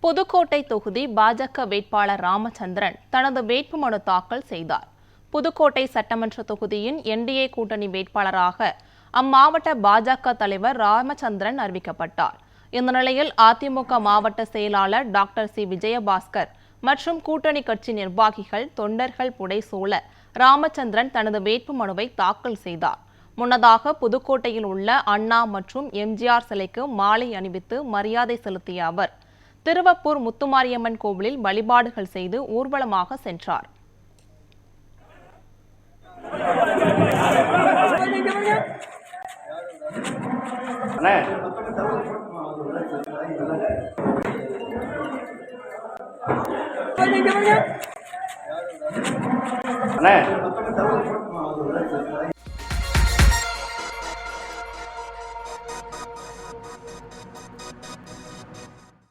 புதுக்கோட்டை தொகுதி பாஜக வேட்பாளர் ராமச்சந்திரன் தனது வேட்புமனு தாக்கல் செய்தார். புதுக்கோட்டை சட்டமன்ற தொகுதியின் என்டிஏ கூட்டணி வேட்பாளராக அம்மாவட்ட பாஜக தலைவர் ராமச்சந்திரன் அறிவிக்கப்பட்டார். இந்த நிலையில் அதிமுக மாவட்ட செயலாளர் டாக்டர் சி விஜயபாஸ்கர் மற்றும் கூட்டணி கட்சி நிர்வாகிகள், தொண்டர்கள் புடைசூழ ராமச்சந்திரன் தனது வேட்புமனுவை தாக்கல் செய்தார். முன்னதாக புதுக்கோட்டையில் உள்ள அண்ணா மற்றும் எம்ஜிஆர் சிலைக்கு மாலை அணிவித்து மரியாதை செலுத்திய அவர் திருவப்பூர் முத்துமாரியம்மன் கோவிலில் வழிபாடுகள் செய்து ஊர்வலமாக சென்றார். அண்ணே